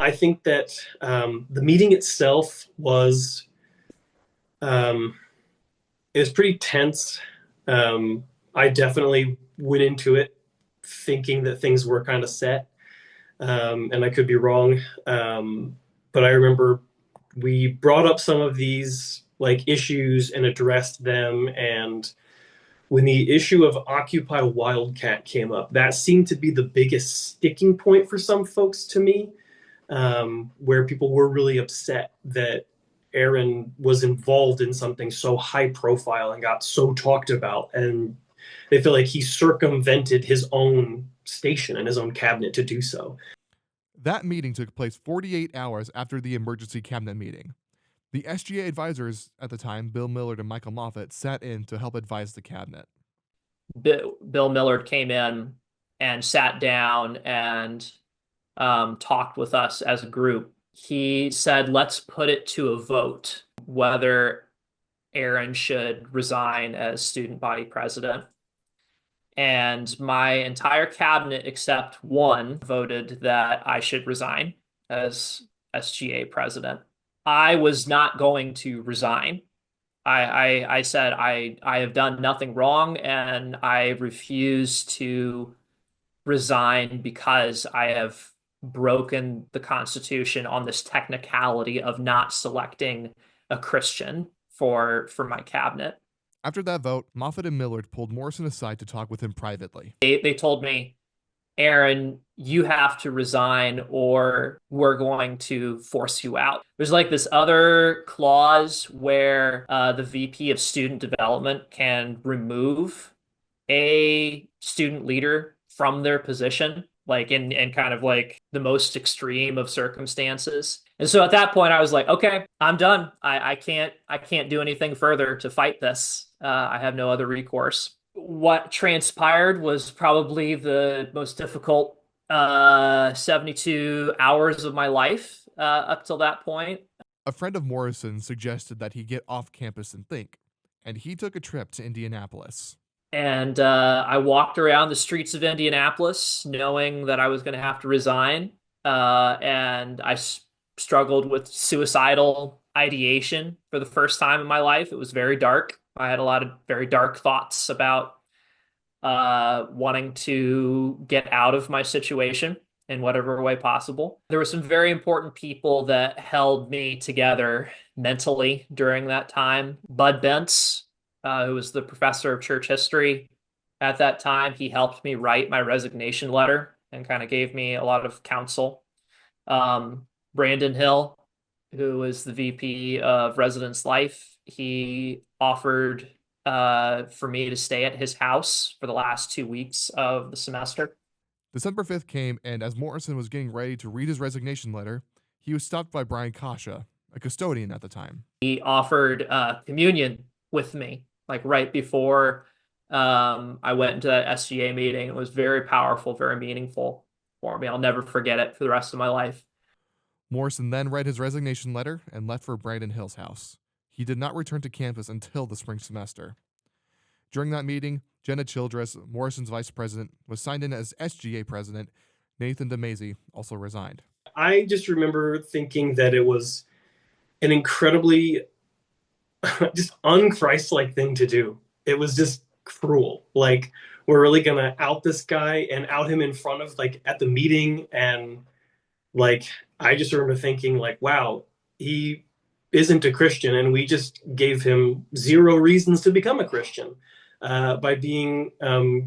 I think that the meeting itself was it was pretty tense. I definitely went into it thinking that things were kind of set, and I could be wrong. But I remember we brought up some of these like issues and addressed them. And when the issue of Occupy Wildcat came up, that seemed to be the biggest sticking point for some folks to me, where people were really upset that Aaron was involved in something so high profile and got so talked about. And they feel like he circumvented his own station and his own cabinet to do so. That meeting took place 48 hours after the emergency cabinet meeting. The SGA advisors at the time, Bill Millard and Michael Moffat, sat in to help advise the cabinet. Bill Millard came in and sat down and talked with us as a group. He said, let's put it to a vote whether Aaron should resign as student body president. And my entire cabinet, except one, voted that I should resign as SGA president. I was not going to resign. I said I have done nothing wrong, and I refuse to resign because I have broken the Constitution on this technicality of not selecting a Christian for my cabinet. After that vote, Moffat and Millard pulled Morrison aside to talk with him privately. They told me, Aaron, you have to resign or we're going to force you out. There's like this other clause where the VP of student development can remove a student leader from their position, like in kind of like the most extreme of circumstances. And so at that point, I was like, okay, I'm done. I can't do anything further to fight this. I have no other recourse. What transpired was probably the most difficult 72 hours of my life up till that point. A friend of Morrison suggested that he get off campus and think, and he took a trip to Indianapolis. And I walked around the streets of Indianapolis knowing that I was going to have to resign. And I struggled with suicidal ideation for the first time in my life. It was very dark. I had a lot of very dark thoughts about wanting to get out of my situation in whatever way possible. There were some very important people that held me together mentally during that time. Bud Bentz, who was the professor of church history at that time, he helped me write my resignation letter and kind of gave me a lot of counsel. Brandon Hill, who was the VP of Residence Life, he offered for me to stay at his house for the last 2 weeks of the semester. December 5th came, and as Morrison was getting ready to read his resignation letter, he was stopped by Brian Kasha, a custodian at the time. He offered communion with me, like right before I went into that SGA meeting. It was very powerful, very meaningful for me. I'll never forget it for the rest of my life. Morrison then read his resignation letter and left for Brandon Hill's house. He did not return to campus until the spring semester. During that meeting, Jenna Childress, Morrison's vice president, was signed in as SGA president. Nathan DeMazy also resigned. I just remember thinking that it was an incredibly just unchristlike thing to do. It was just cruel. Like, we're really gonna out this guy and out him in front of, like, at the meeting. And like, I just remember thinking, like, wow, he isn't a Christian, and we just gave him zero reasons to become a Christian by being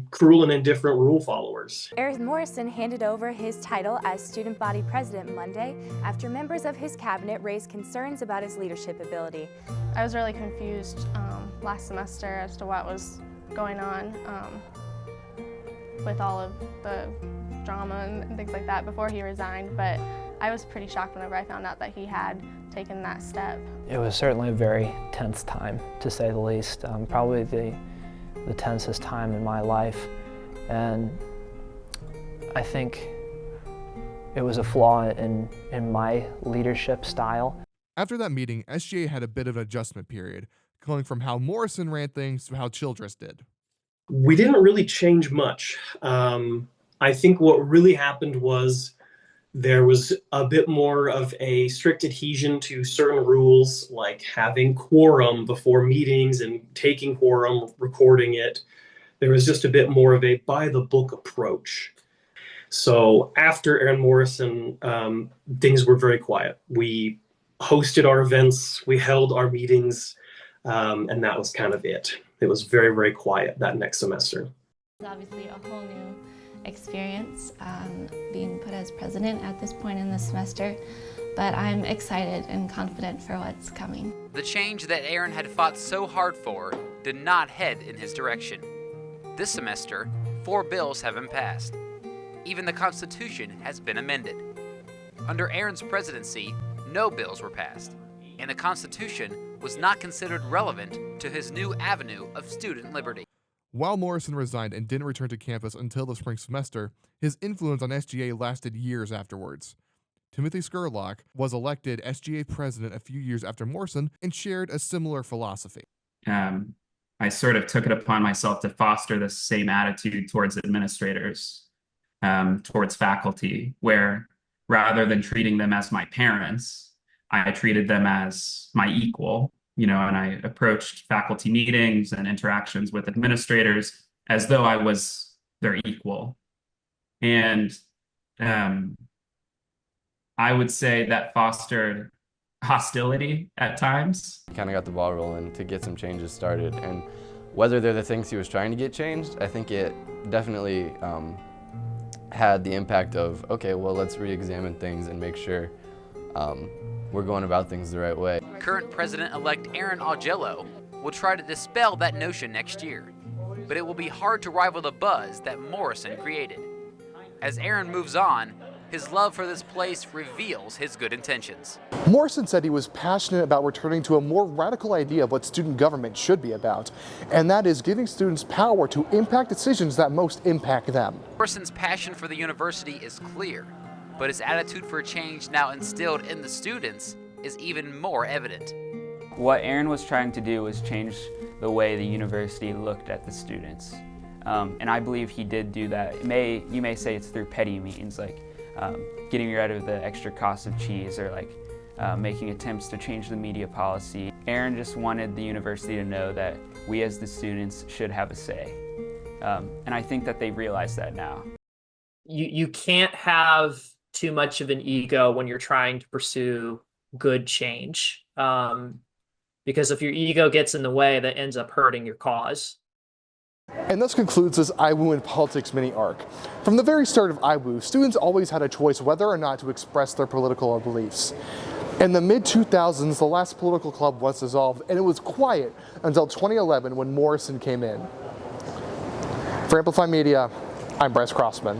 cruel and indifferent rule followers. Aaron Morrison handed over his title as student body president Monday after members of his cabinet raised concerns about his leadership ability. I was really confused last semester as to what was going on with all of the drama and things like that before he resigned, but I was pretty shocked whenever I found out that he had taken that step. It was certainly a very tense time, to say the least. Probably the tensest time in my life, and I think it was a flaw in my leadership style. After that meeting, SGA had a bit of an adjustment period, going from how Morrison ran things to how Childress did. We didn't really change much. I think what really happened was There was a bit more of a strict adhesion to certain rules, like having quorum before meetings and taking quorum, recording it. There was just a bit more of a by the book approach. So after Aaron Morrison, things were very quiet. We hosted our events, we held our meetings, and that was kind of it. It was very, very quiet that next semester. It's obviously a whole new experience being put as president at this point in the semester, but I'm excited and confident for what's coming. The change that Aaron had fought so hard for did not head in his direction. This semester, 4 bills have been passed. Even the Constitution has been amended. Under Aaron's presidency, no bills were passed, and the Constitution was not considered relevant to his new avenue of student liberty. While Morrison resigned and didn't return to campus until the spring semester, his influence on SGA lasted years afterwards. Timothy Scurlock was elected SGA president a few years after Morrison and shared a similar philosophy. I sort of took it upon myself to foster the same attitude towards administrators, towards faculty, where rather than treating them as my parents, I treated them as my equal, and I approached faculty meetings and interactions with administrators as though I was their equal. And I would say that fostered hostility at times. Kind of got the ball rolling to get some changes started, and whether they're the things he was trying to get changed, I think it definitely had the impact of, okay, well, let's re-examine things and make sure we're going about things the right way. Current President-elect Aaron Augello will try to dispel that notion next year, but it will be hard to rival the buzz that Morrison created. As Aaron moves on, his love for this place reveals his good intentions. Morrison said he was passionate about returning to a more radical idea of what student government should be about, and that is giving students power to impact decisions that most impact them. Morrison's passion for the university is clear, but his attitude for change now instilled in the students is even more evident. What Aaron was trying to do was change the way the university looked at the students. And I believe he did do that. You may say it's through petty means, like getting rid of the extra cost of cheese, or like making attempts to change the media policy. Aaron just wanted the university to know that we as the students should have a say. And I think that they realize that now. You can't have too much of an ego when you're trying to pursue good change. Because if your ego gets in the way, that ends up hurting your cause. And this concludes this IWU and Politics mini arc. From the very start of IWU, students always had a choice whether or not to express their political beliefs. In the mid-2000s, the last political club was dissolved, and it was quiet until 2011 when Morrison came in. For Amplify Media, I'm Bryce Crossman.